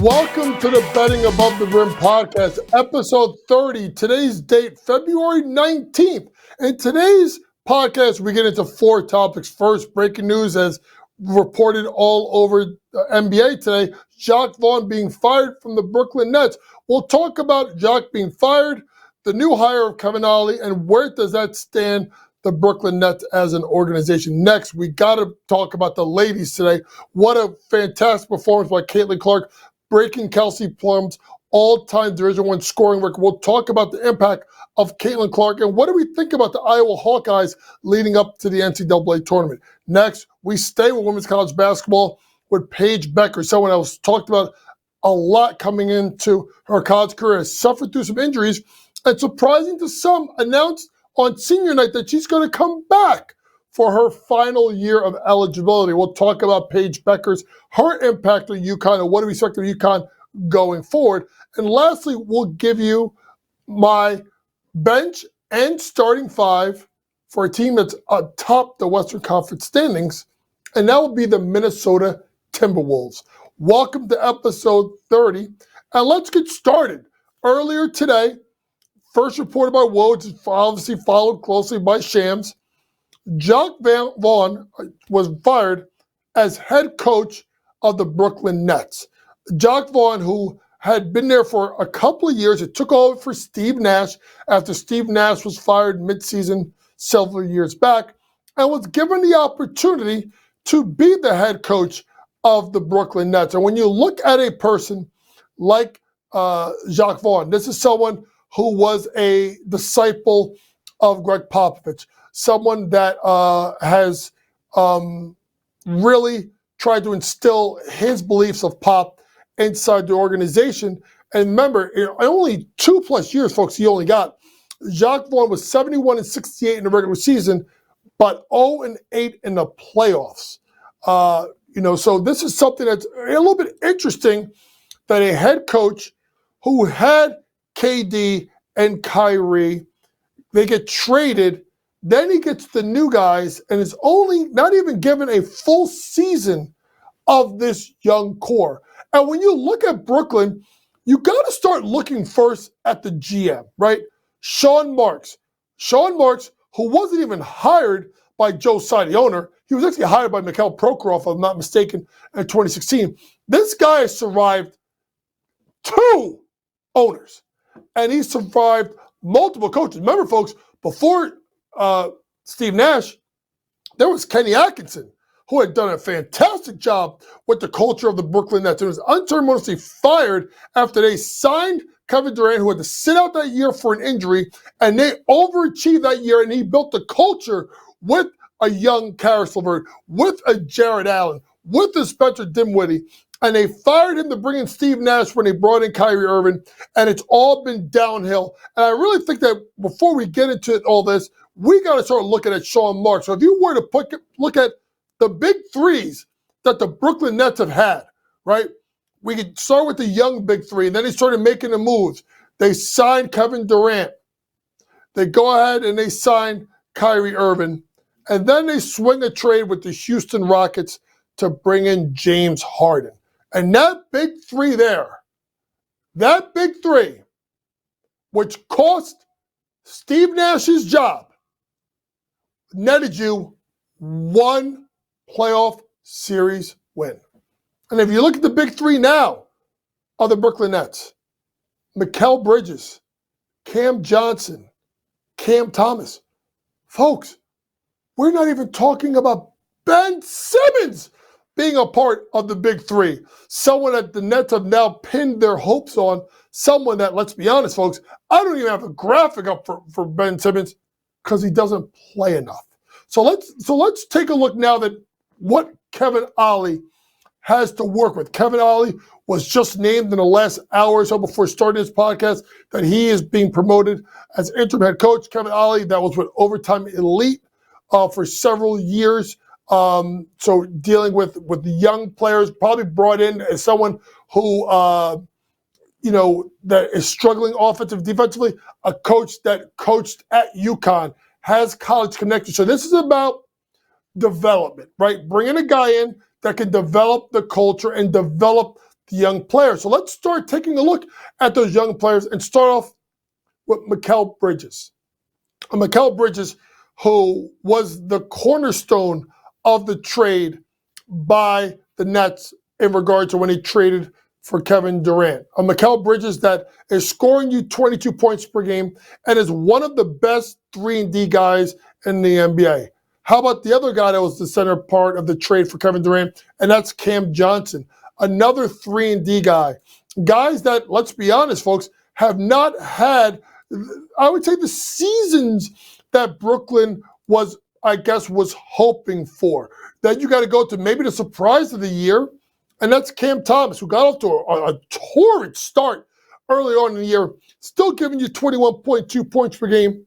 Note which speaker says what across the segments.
Speaker 1: Welcome to the Betting Above the Rim podcast, episode 30. Today's date, February 19th. In today's podcast, we get into four topics. First, breaking news as reported all over the NBA today, Jacque Vaughn being fired from the Brooklyn Nets. We'll talk about Jacque being fired, the new hire of Kevin Ollie, and where does that stand the Brooklyn Nets as an organization. Next, we got to talk about the ladies today. What a fantastic performance by Caitlyn Clark, breaking Kelsey Plum's all-time Division I scoring record. We'll talk about the impact of Caitlyn Clark and what do we think about the Iowa Hawkeyes leading up to the NCAAA tournament. Next, we stay with women's college basketball with Paige Bueckers, someone else talked about a lot coming into her college career, has suffered through some injuries, and surprising to some, announced on senior night that she's going to come back for her final year of eligibility. We'll talk about Paige Bueckers, her impact on UConn, and what do we expect of UConn going forward. And lastly, we'll give you my bench and starting five for a team that's atop the Western Conference standings, and that will be the Minnesota Timberwolves. Welcome to episode 30, and let's get started. Earlier today, first reported by Woj, obviously followed closely by Shams, Jacque Vaughn was fired as head coach of the Brooklyn Nets. Jacque Vaughn, who had been there for a couple of years, it took over for Steve Nash after Steve Nash was fired midseason several years back, and was given the opportunity to be the head coach of the Brooklyn Nets. And when you look at a person like Jacque Vaughn, this is someone who was a disciple of Greg Popovich, someone that has really tried to instill his beliefs of Pop inside the organization. And remember, in only 2+ years, folks, he only got. Jacque Vaughn was 71-68 in the regular season, but 0-8 in the playoffs. So this is something that's a little bit interesting that a head coach who had KD and Kyrie, they get traded, then he gets the new guys and is only not even given a full season of this young core. And when you look at Brooklyn, you got to start looking first at the GM, right? Sean Marks, who wasn't even hired by Joe Tsai, the owner. He was actually hired by Mikhail Prokhorov, if I'm not mistaken, in 2016. This guy has survived 2 owners, and he survived multiple coaches. Remember, folks, before Steve Nash, there was Kenny Atkinson, who had done a fantastic job with the culture of the Brooklyn Nets. It was unceremoniously fired after they signed Kevin Durant, who had to sit out that year for an injury, and they overachieved that year, and he built the culture with a young Karis LeVert, with a Jared Allen, with a Spencer Dinwiddie, and they fired him to bring in Steve Nash when they brought in Kyrie Irving, and it's all been downhill. And I really think that before we get into all this, we got to start looking at Sean Marks. So if you were to look at the big threes that the Brooklyn Nets have had, right? We could start with the young big three, and then they started making the moves. They signed Kevin Durant. They go ahead and they sign Kyrie Irving, and then they swing a trade with the Houston Rockets to bring in James Harden. And that big three there, which cost Steve Nash's job, netted you 1 playoff series win. And if you look at the big three now of the Brooklyn Nets, Mikal Bridges, Cam Johnson, Cam Thomas. Folks, we're not even talking about Ben Simmons being a part of the big three. Someone that the Nets have now pinned their hopes on. Someone that, let's be honest, folks, I don't even have a graphic up for Ben Simmons because he doesn't play enough. So let's take a look now at what Kevin Ollie has to work with. Kevin Ollie was just named in the last hour or so before starting this podcast that he is being promoted as interim head coach. Kevin Ollie, that was with Overtime Elite for several years. So dealing with the young players, probably brought in as someone who, that is struggling defensively, a coach that coached at UConn, has college connections. So this is about development, right? Bringing a guy in that can develop the culture and develop the young players. So let's start taking a look at those young players and start off with Mikal Bridges. Mikal Bridges, who was the cornerstone of the trade by the Nets in regard to when he traded for Kevin Durant. Mikal Bridges that is scoring you 22 points per game and is one of the best 3-and-D guys in the NBA. How about the other guy that was the center part of the trade for Kevin Durant, and that's Cam Johnson, another 3-and-D guy. Guys that, let's be honest, folks, have not had, I would say, the seasons that Brooklyn was hoping for. Then you got to go to maybe the surprise of the year, and that's Cam Thomas, who got off to a torrid start early on in the year, still giving you 21.2 points per game.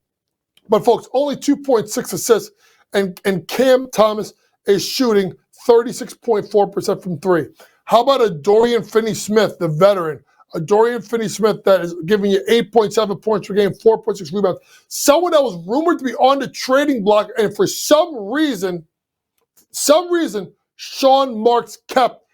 Speaker 1: But, folks, only 2.6 assists, and Cam Thomas is shooting 36.4% from three. How about a Dorian Finney-Smith, the veteran? A Dorian Finney-Smith that is giving you 8.7 points per game, 4.6 rebounds. Someone that was rumored to be on the trading block, and for some reason, Sean Marks kept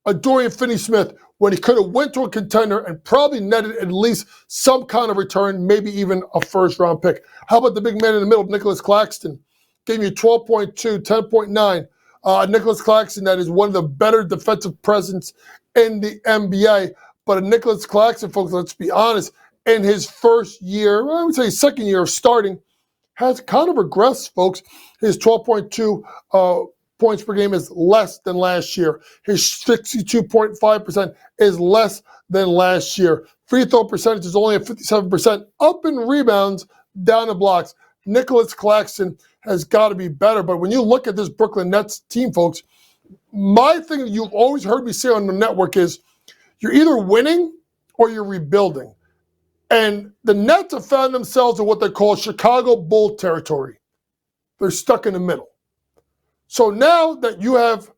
Speaker 1: a Dorian Finney-Smith when he could have went to a contender and probably netted at least some kind of return, maybe even a first-round pick. How about the big man in the middle, Nicholas Claxton? Gave you 12.2, 10.9. Nicholas Claxton, that is one of the better defensive presence in the NBA. But a Nicholas Claxton, folks, let's be honest, in his first year, I would say second year of starting, has kind of regressed, folks. His 12.2 points per game is less than last year. His 62.5% is less than last year. Free throw percentage is only at 57%. Up in rebounds, down in blocks. Nicholas Claxton has got to be better. But when you look at this Brooklyn Nets team, folks, my thing that you've always heard me say on the network is you're either winning or you're rebuilding. And the Nets have found themselves in what they call Chicago Bull territory. They're stuck in the middle. So now that you have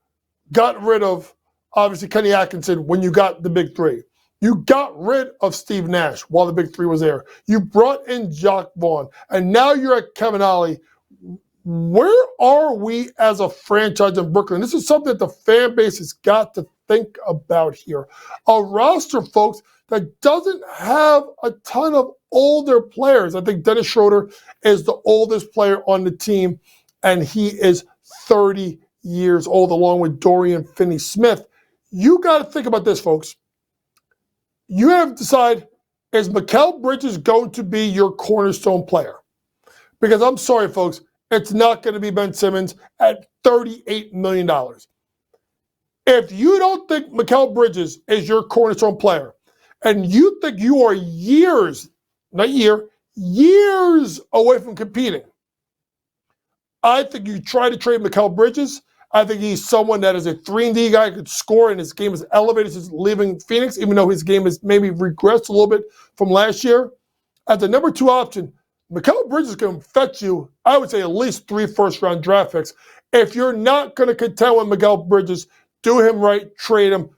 Speaker 1: got rid of, obviously, Kenny Atkinson when you got the big three, you got rid of Steve Nash while the big three was there. You brought in Jacque Vaughn, and now you're at Kevin Ollie. Where are we as a franchise in Brooklyn? This is something that the fan base has got to think about here. A roster, folks, that doesn't have a ton of older players. I think Dennis Schroeder is the oldest player on the team, and he is 30 years old, along with Dorian Finney-Smith. You got to think about this, folks. You have to decide, is Mikal Bridges going to be your cornerstone player? Because I'm sorry, folks, it's not going to be Ben Simmons at $38 million. If you don't think Mikal Bridges is your cornerstone player, and you think you are years away from competing, I think you try to trade Mikal Bridges. I think he's someone that is a 3-and-D guy, could score, and his game is elevated since leaving Phoenix, even though his game has maybe regressed a little bit from last year. As the number 2 option, Mikal Bridges can fetch you, I would say, at least 3 first-round draft picks. If you're not going to contend with Mikal Bridges, do him right, trade him,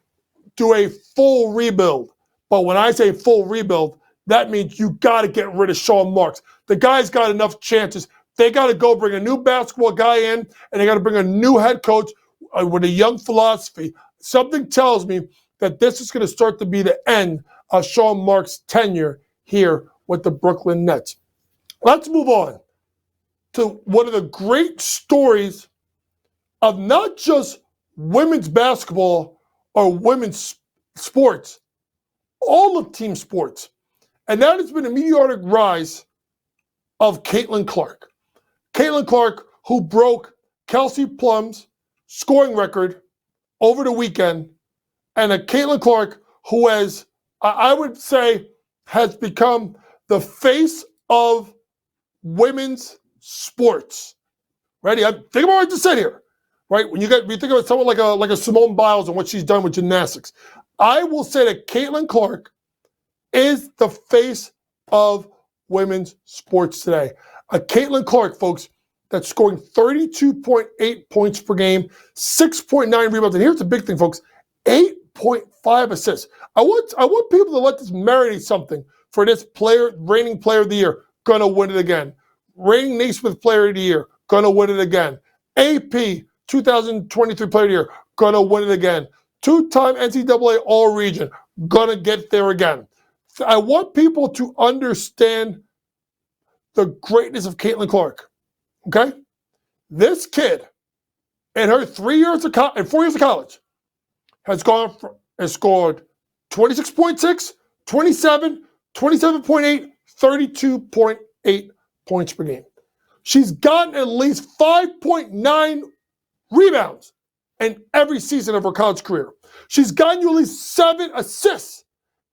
Speaker 1: do a full rebuild. But when I say full rebuild, that means you got to get rid of Sean Marks. The guy's got enough chances. They got to go bring a new basketball guy in, and they got to bring a new head coach with a young philosophy. Something tells me that this is going to start to be the end of Sean Marks' tenure here with the Brooklyn Nets. Let's move on to one of the great stories of not just women's basketball or women's sports, all of team sports. And that has been a meteoric rise of Caitlyn Clark. Caitlyn Clark, who broke Kelsey Plum's scoring record over the weekend, and a Caitlyn Clark who has, I would say, has become the face of women's sports. Ready? Think about what I just said here. Right? When you think about someone like a Simone Biles and what she's done with gymnastics, I will say that Caitlyn Clark is the face of women's sports today. A Caitlyn Clark, folks, that's scoring 32.8 points per game, 6.9 rebounds, and here's the big thing, folks: 8.5 assists. I want people to let this marinate something for this reigning player of the year, gonna win it again. Reigning Naismith player of the year, gonna win it again. AP 2023 player of the year, gonna win it again. two-time NCAA All-Region, gonna get there again. I want people to understand the greatness of Caitlyn Clark, okay? This kid, in her 4 years of college, has scored 26.6, 27, 27.8, 32.8 points per game. She's gotten at least 5.9 rebounds in every season of her college career. She's gotten you at least 7 assists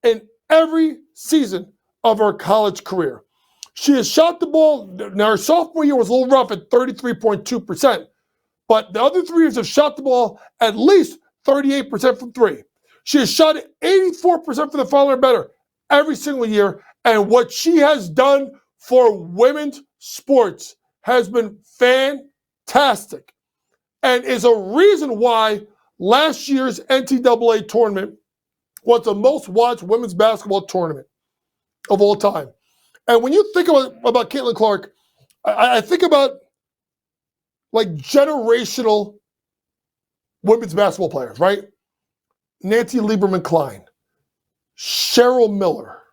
Speaker 1: in every season of her college career. She has shot the ball. Now, her sophomore year was a little rough at 33.2%, but the other 3 years have shot the ball at least 38% from 3. She has shot it 84% for the foul or better every single year, and what she has done for women's sports has been fantastic, and is a reason why last year's NCAA tournament was the most watched women's basketball tournament of all time. And when you think about Caitlyn Clark, I think about like generational women's basketball players, right? Nancy Lieberman-Klein, Cheryl Miller,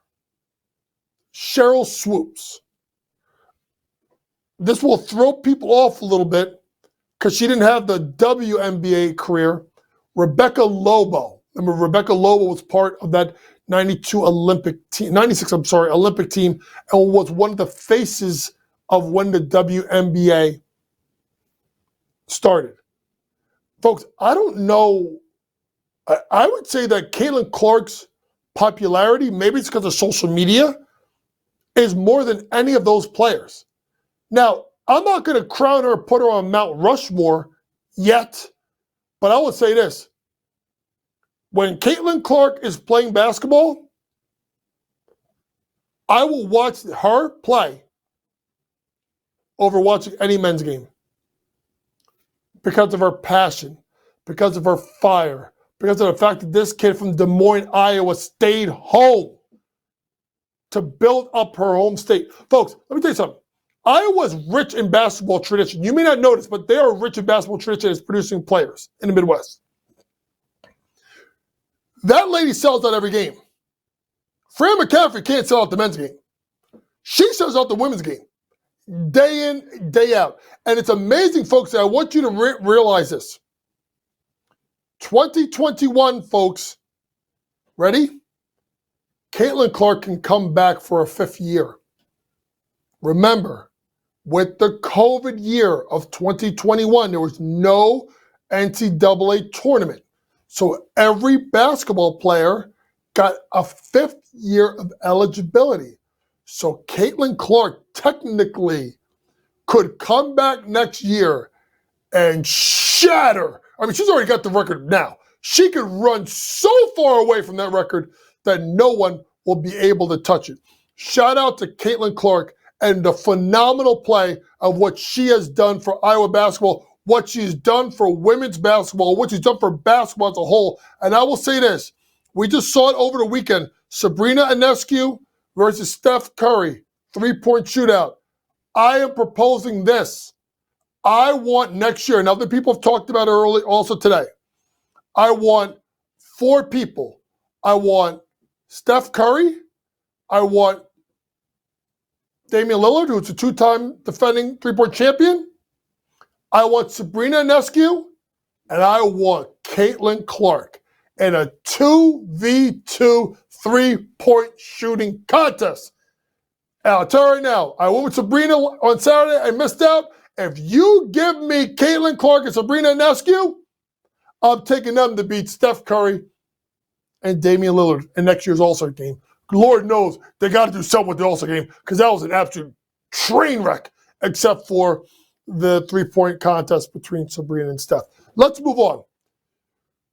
Speaker 1: Cheryl Swoops. This will throw people off a little bit because she didn't have the WNBA career. Rebecca Lobo. Remember, Rebecca Lobo was part of that 96 Olympic team, and was one of the faces of when the WNBA started. Folks, I don't know. I would say that Caitlyn Clark's popularity, maybe it's because of social media, is more than any of those players. Now, I'm not going to crown her, put her on Mount Rushmore yet, but I will say this. When Caitlyn Clark is playing basketball, I will watch her play over watching any men's game because of her passion, because of her fire, because of the fact that this kid from Des Moines, Iowa stayed home to build up her home state. Folks, let me tell you something. Iowa's rich in basketball tradition. You may not notice, but they are rich in basketball tradition as producing players in the Midwest. That lady sells out every game. Fran McCaffrey can't sell out the men's game. She sells out the women's game. Day in, day out. And it's amazing, folks. I want you to realize this. 2021, folks. Ready? Caitlyn Clark can come back for a 5th year. Remember, with the COVID year of 2021, there was no NCAA tournament. So every basketball player got a 5th year of eligibility. So Caitlyn Clark technically could come back next year and shatter. I mean, she's already got the record now. She could run so far away from that record that no one will be able to touch it. Shout out to Caitlyn Clark and the phenomenal play of what she has done for Iowa basketball, what she's done for women's basketball, what she's done for basketball as a whole. And I will say this, we just saw it over the weekend. Sabrina Ionescu versus Steph Curry, 3-point shootout. I am proposing this. I want next year, and other people have talked about it early also today, I want 4 people. I want Steph Curry. I want Damian Lillard, who's a 2-time defending 3-point champion. I want Sabrina Ionescu, and I want Caitlyn Clark in a 2v2 3-point shooting contest. And I'll tell you right now, I went with Sabrina on Saturday. I missed out. If you give me Caitlyn Clark and Sabrina Ionescu, I'm taking them to beat Steph Curry and Damian Lillard in next year's All-Star game. Lord knows they got to do something with the All-Star game because that was an absolute train wreck, except for the 3-point contest between Sabrina and Steph. Let's move on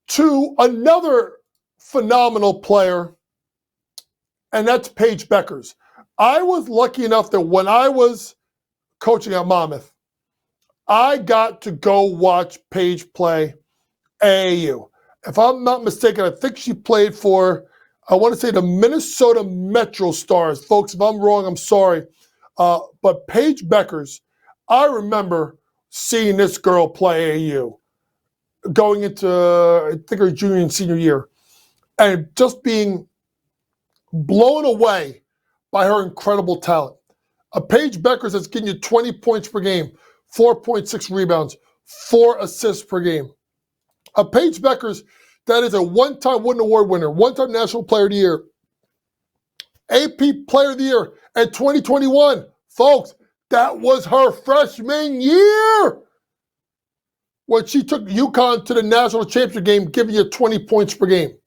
Speaker 1: to another phenomenal player, and that's Paige Bueckers. I was lucky enough that when I was coaching at Monmouth, I got to go watch Paige play AAU. If I'm not mistaken, I think she played for, I want to say, the Minnesota Metro Stars. Folks, if I'm wrong, I'm sorry. But Paige Bueckers, I remember seeing this girl play AAU. going into, I think, her junior and senior year, and just being blown away by her incredible talent. A Paige Bueckers that's getting you 20 points per game, 4.6 rebounds, 4 assists per game. A Paige Bueckers that is a one-time Wooden Award winner, one-time National Player of the Year, AP Player of the Year at 2021. Folks, that was her freshman year when she took UConn to the national championship game, giving you 20 points per game.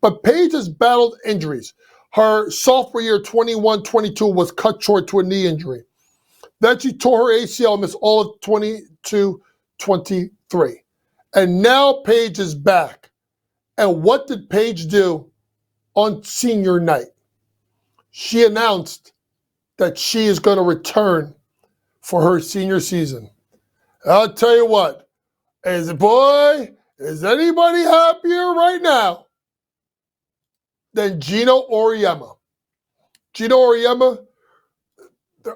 Speaker 1: But Paige has battled injuries. Her sophomore year, 21-22, was cut short to a knee injury. Then she tore her ACL and missed all of 22-23. And now Paige is back. And what did Paige do on senior night? She announced that she is going to return for her senior season. I'll tell you what, is anybody happier right now than Gino Auriemma? Gino Auriemma,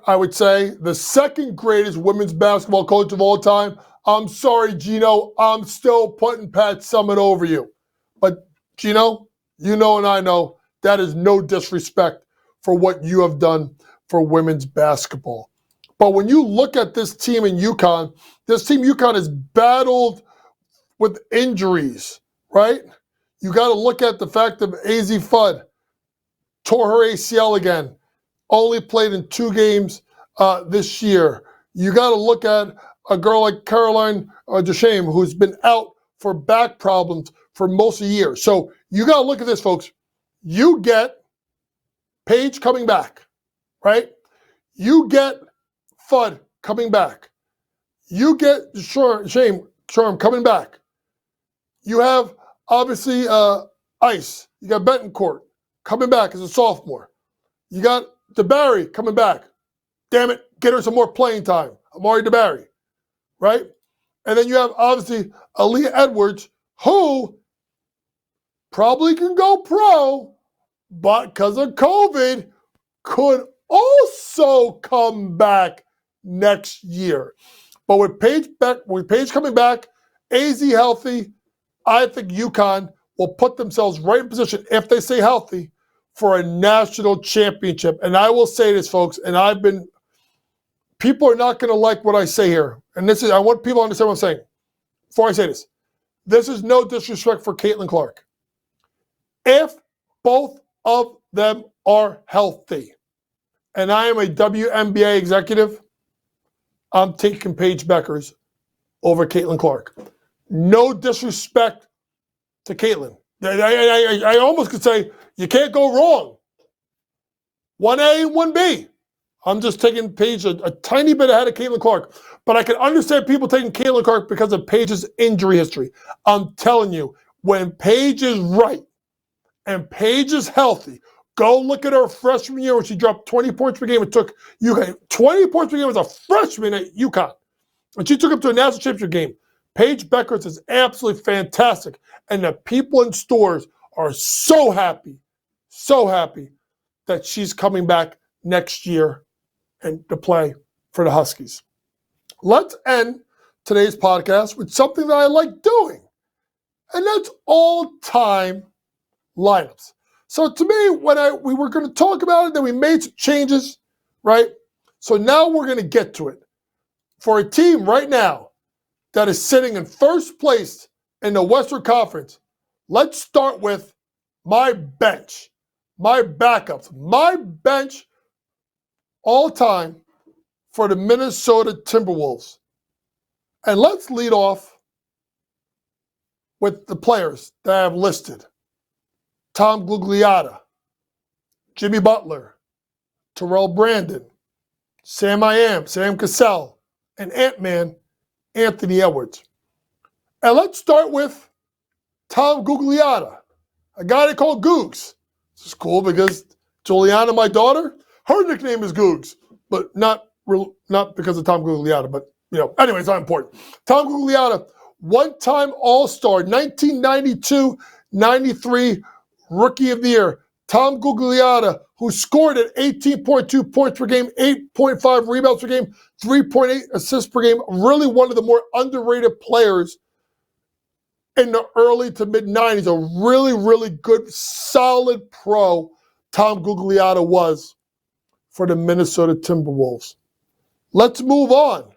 Speaker 1: I would say, the second greatest women's basketball coach of all time. I'm sorry, Gino, I'm still putting Pat Summitt over you. But Gino, you know and I know that is no disrespect for what you have done for women's basketball. But when you look at this team in UConn, this team UConn has battled with injuries, right? You got to look at the fact that AZ Fudd tore her ACL again, only played in 2 games this year. You got to look at a girl like Caroline Duchesne, who's been out for back problems for most of the year. So you got to look at this, folks. You get Paige coming back, right? You get Fudd coming back. You get Duchesne coming back. You have, obviously, Ice. You got Betancourt coming back as a sophomore. You got DeBarry coming back. Damn it, get her some more playing time. Amari DeBarry, right? And then you have, obviously, Aaliyah Edwards, who probably can go pro, but because of COVID, could also come back next year. But with Paige coming back, AZ healthy, I think UConn will put themselves right in position, if they stay healthy, for a national championship. And I will say this, folks, and people are not going to like what I say here. And I want people to understand what I'm saying. Before I say this is no disrespect for Caitlyn Clark. If both of them are healthy, and I am a WNBA executive, I'm taking Paige Bueckers over Caitlyn Clark. No disrespect to Caitlyn. I almost could say you can't go wrong. 1A and 1B. I'm just taking Paige a tiny bit ahead of Caitlyn Clark. But I can understand people taking Caitlyn Clark because of Paige's injury history. I'm telling you, when Paige is right and Paige is healthy, go look at her freshman year when she dropped 20 points per game and took UConn. 20 points per game as a freshman at UConn. And she took him to a national championship game. Paige Bueckers is absolutely fantastic. And the people in stores are so happy that she's coming back next year and to play for the Huskies. Let's end today's podcast with something that I like doing. And that's all-time lineups. So to me, when we were going to talk about it, then we made some changes, right? So now we're going to get to it. For a team right now that is sitting in first place in the Western Conference, let's start with my bench, my backups, my bench all time for the Minnesota Timberwolves. And let's lead off with the players that I have listed. Tom Gugliotta, Jimmy Butler, Terrell Brandon, Sam Cassell, and Ant-Man, Anthony Edwards. And let's start with Tom Gugliotta, a guy they call Googs. This is cool because Juliana, my daughter, her nickname is Googs, but not because of Tom Gugliotta, but anyway, it's not important. Tom Gugliotta, one-time All-Star, 1992-93 Rookie of the Year. Tom Gugliotta, who scored at 18.2 points per game, 8.5 rebounds per game, 3.8 assists per game, really one of the more underrated players in the early to mid-90s, a really, really good, solid pro Tom Gugliotta was for the Minnesota Timberwolves. Let's move on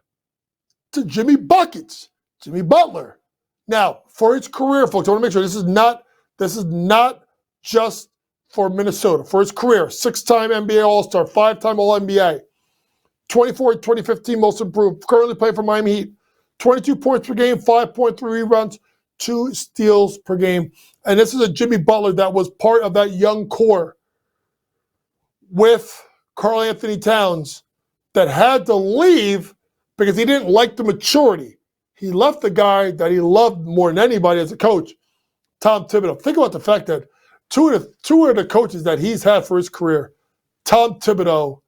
Speaker 1: to Jimmy Buckets, Jimmy Butler. Now, for his career, folks, I want to make sure this is not just for Minnesota. For his career, 6-time NBA All-Star, 5-time All-NBA, 2015 Most Improved, currently playing for Miami Heat, 22 points per game, 5.3 rebounds, 2 steals per game. And this is a Jimmy Butler that was part of that young core with Karl Anthony Towns that had to leave because he didn't like the maturity. He left the guy that he loved more than anybody as a coach, Tom Thibodeau. Think about the fact that two of the coaches that he's had for his career, Tom Thibodeau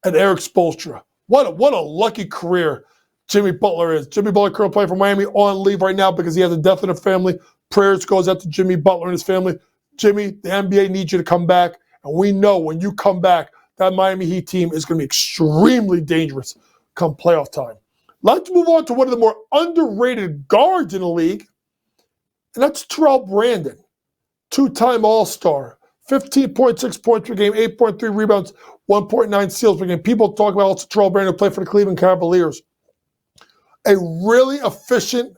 Speaker 1: and Eric Spoelstra. What a lucky career Jimmy Butler is. Jimmy Butler currently playing for Miami, on leave right now because he has a death in the family. Prayers goes out to Jimmy Butler and his family. Jimmy, the NBA needs you to come back. And we know when you come back, that Miami Heat team is going to be extremely dangerous come playoff time. Let's move on to one of the more underrated guards in the league, and that's Terrell Brandon, 2-time All-Star, 15.6 points per game, 8.3 rebounds, 1.9 steals per game. People talk about also Terrell Brandon played for the Cleveland Cavaliers. A really efficient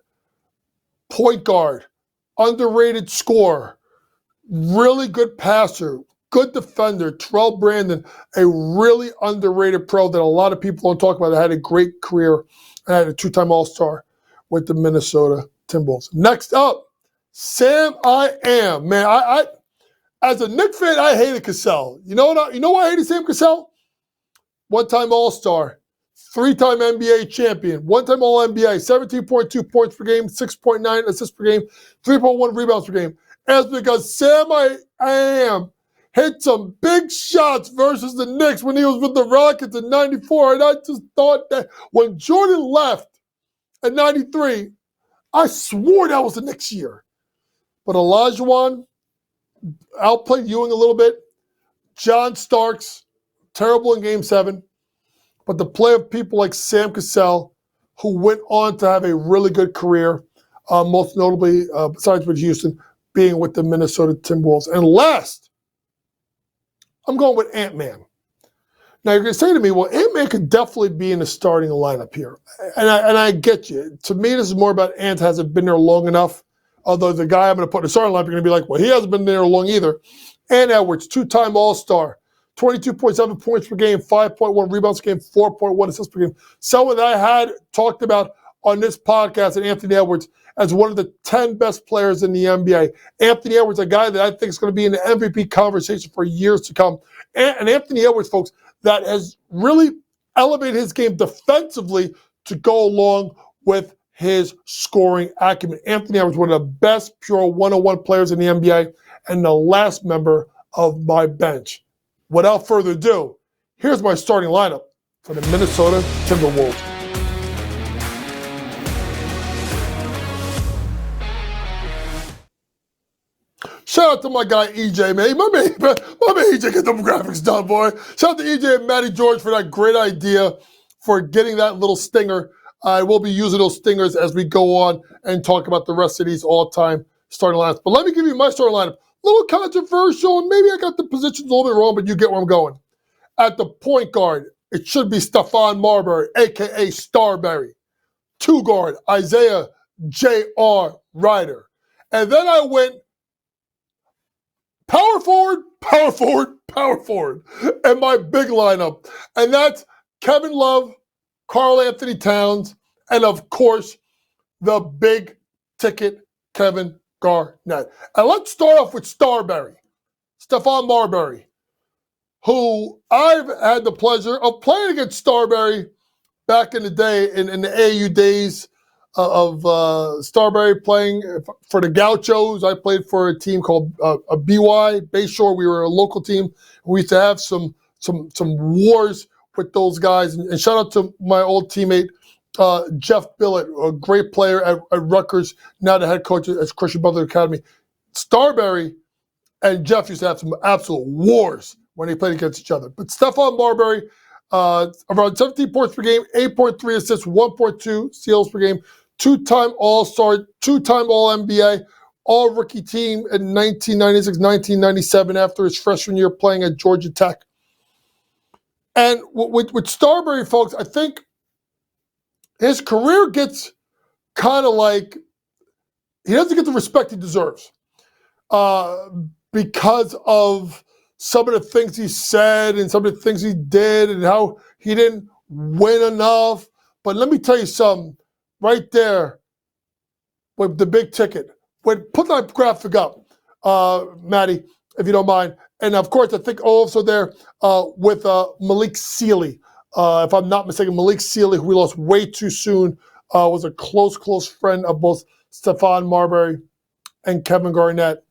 Speaker 1: point guard, underrated scorer, really good passer, good defender. Terrell Brandon, a really underrated pro that a lot of people don't talk about, that had a great career and had a 2-time All-Star with the Minnesota Timberwolves. Next up, Sam I Am. Man, I as a Knicks fan, I hated Cassell. You know why I hated Sam Cassell? 1-time All-Star, 3-time NBA champion, 1-time All-NBA, 17.2 points per game, 6.9 assists per game, 3.1 rebounds per game. And it's because Sam I Am hit some big shots versus the Knicks when he was with the Rockets in 94. And I just thought that when Jordan left in 93, I swore that was the next year. But Olajuwon outplayed Ewing a little bit. John Starks, terrible in Game 7. But the play of people like Sam Cassell, who went on to have a really good career, most notably, besides with Houston, being with the Minnesota Timberwolves. And last, I'm going with Ant-Man. Now, you're going to say to me, well, Ant-Man could definitely be in the starting lineup here. And I get you. To me, this is more about Ant hasn't been there long enough. Although the guy I'm going to put in the starting lineup, you're going to be like, well, he hasn't been there long either. Ant Edwards, 2-time All-Star, 22.7 points per game, 5.1 rebounds per game, 4.1 assists per game. Someone that I had talked about on this podcast, and Anthony Edwards, as one of the 10 best players in the NBA. Anthony Edwards, a guy that I think is going to be in the MVP conversation for years to come. And Anthony Edwards, folks, that has really elevated his game defensively to go along with his scoring acumen. Anthony Edwards, one of the best pure one-on-one players in the NBA, and the last member of my bench. Without further ado, here's my starting lineup for the Minnesota Timberwolves. Shout out to my guy EJ, man. My man EJ get them graphics done, boy. Shout out to EJ and Matty George for that great idea for getting that little stinger. I will be using those stingers as we go on and talk about the rest of these all-time starting lineups. But let me give you my starting lineup. A little controversial, and maybe I got the positions a little bit wrong, but you get where I'm going. At the point guard, it should be Stephon Marbury, a.k.a. Starberry. 2 guard, Isaiah J.R. Ryder. And then I went power forward, and my big lineup. And that's Kevin Love, Karl Anthony Towns, and of course, the big ticket Kevin Garnett. And let's start off with Starberry, Stephon Marbury, who I've had the pleasure of playing against Starberry back in the day, in the AAU days of Starberry playing for the Gauchos. I played for a team called a BY, Bayshore. We were a local team. We used to have some wars with those guys. And shout out to my old teammate, Jeff Billett, a great player at Rutgers, now the head coach at Christian Butler Academy. Starberry and Jeff used to have some absolute wars when they played against each other. But Stephon Marbury, around 17 points per game, 8.3 assists, 1.2 steals per game, two-time All-Star, two-time All-NBA, All-Rookie team in 1996, 1997 after his freshman year playing at Georgia Tech. And with Starbury, folks, I think his career gets kind of like, he doesn't get the respect he deserves because of some of the things he said and some of the things he did and how he didn't win enough. But let me tell you something right there with the big ticket. Put that graphic up, Maddie, if you don't mind. And of course, I think also there with Malik Sealy. If I'm not mistaken, Malik Sealy, who we lost way too soon, was a close friend of both Stephon Marbury and Kevin Garnett.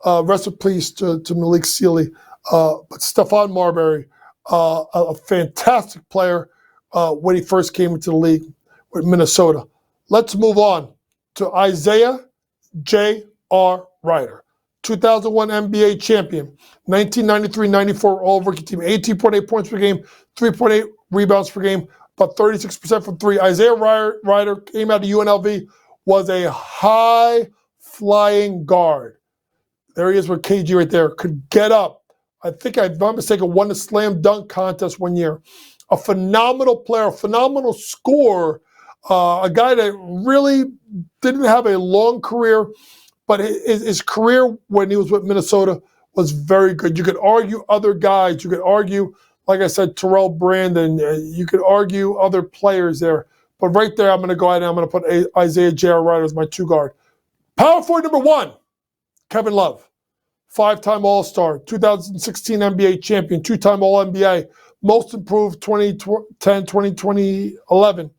Speaker 1: Rest in peace to Malik Sealy. But Stephon Marbury, a fantastic player when he first came into the league with Minnesota. Let's move on to Isaiah J.R. Rider, 2001 NBA champion, 1993-94 All-Rookie team, 18.8 points per game, 3.8 rebounds per game, about 36% from three. Isaiah Rider came out of UNLV, was a high-flying guard. There he is with KG right there. Could get up. I think, if I'm not mistaken, won the slam dunk contest one year. A phenomenal player, a phenomenal scorer, a guy that really didn't have a long career, but his career when he was with Minnesota was very good. You could argue other guys. You could argue, like I said, Terrell Brandon. You could argue other players there. But right there, I'm going to go ahead and I'm going to put Isaiah J.R. Rider as my two guard. Power forward number one, Kevin Love. Five-time All-Star, 2016 NBA champion, two-time All-NBA, most improved 2010, 2011.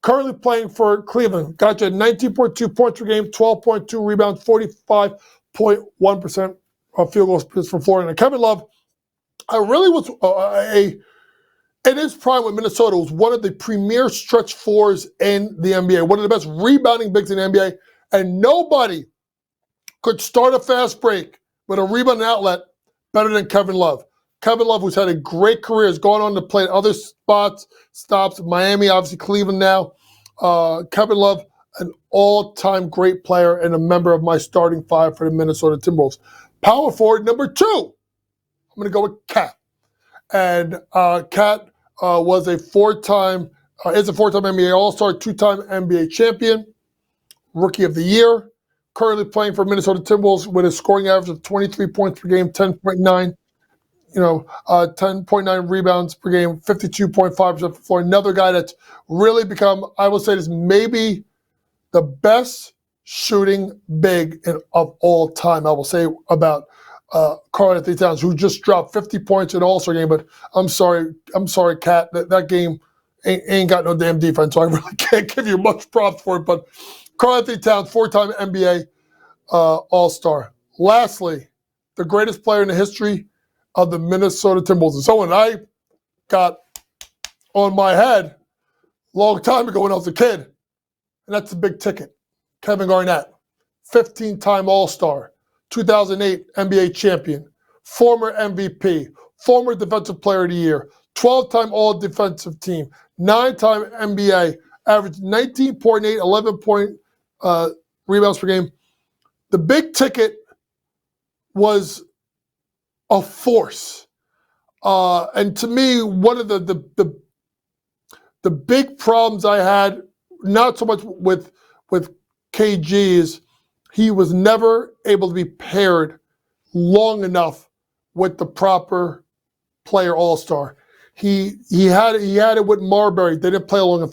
Speaker 1: Currently playing for Cleveland. Got you 19.2 points per game, 12.2 rebounds, 45.1% of field goals from Florida. And Kevin Love, I really was in his prime with Minnesota, was one of the premier stretch fours in the NBA, one of the best rebounding bigs in the NBA, and nobody could start a fast break with a rebound and outlet better than Kevin Love. Kevin Love, who's had a great career, has gone on to play at other stops, Miami, obviously Cleveland now. Kevin Love, an all-time great player and a member of my starting five for the Minnesota Timberwolves. Power forward number two, I'm going to go with Cat. And Cat is a four-time NBA All-Star, two-time NBA champion, Rookie of the Year. Currently playing for Minnesota Timberwolves with a scoring average of 23 points per game, 10.9 rebounds per game, 52.5% from the floor. Another guy that's really become, I will say this, maybe the best shooting big of all time. I will say about Karl-Anthony Towns, who just dropped 50 points in an All-Star game. But I'm sorry, Kat, that game ain't got no damn defense, so I really can't give you much props for it. But Karl-Anthony Towns, four-time NBA All-Star. Lastly, the greatest player in the history of the Minnesota Timberwolves. And someone I got on my head a long time ago when I was a kid, and that's the big ticket. Kevin Garnett, 15-time All-Star, 2008 NBA champion, former MVP, former Defensive Player of the Year, 12-time All-Defensive Team, 9-time NBA, averaged 19.8, 11 point rebounds per game. The big ticket was a force. And to me, one of the big problems I had, not so much with KG, is he was never able to be paired long enough with the proper player all-star. He had it with Marbury. They didn't play long enough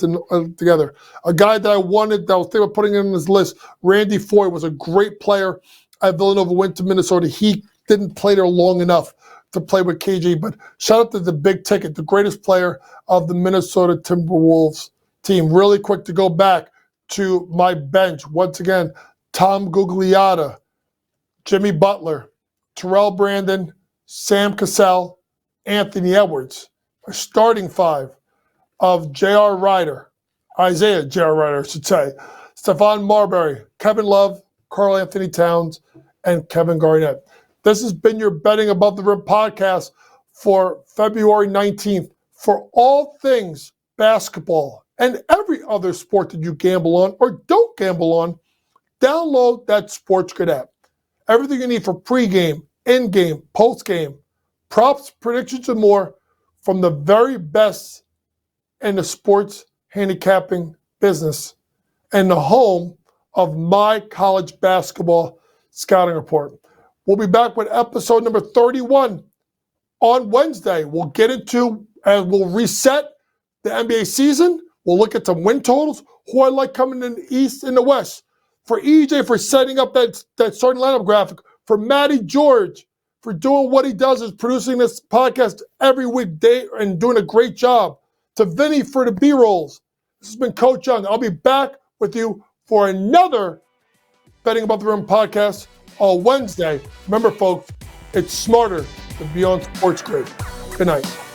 Speaker 1: together. A guy that I wanted, that I was thinking of putting in his list, Randy Foye, was a great player at Villanova, went to Minnesota. He didn't play there long enough to play with KG. But shout out to the big ticket, the greatest player of the Minnesota Timberwolves team. Really quick to go back to my bench. Once again, Tom Gugliotta, Jimmy Butler, Terrell Brandon, Sam Cassell, Anthony Edwards. A starting five of J.R. Rider, Isaiah J.R. Rider, I should say, Stephon Marbury, Kevin Love, Karl-Anthony Towns, and Kevin Garnett. This has been your Betting Above the Rim podcast for February 19th. For all things basketball, and every other sport that you gamble on or don't gamble on, download that SportsGrid app. Everything you need for pregame, in-game, post-game, props, predictions, and more from the very best in the sports handicapping business and the home of my college basketball scouting report. We'll be back with episode number 31 on Wednesday. We'll get into and we'll reset the NBA season. We'll look at some win totals, who I like coming in the East and the West. For EJ for setting up that starting lineup graphic. For Matty George for doing what he does, is producing this podcast every weekday and doing a great job. To Vinny for the B-rolls. This has been Coach Young. I'll be back with you for another Betting Above the Rim podcast on Wednesday. Remember, folks, it's smarter to be on SportsGrid. Good night.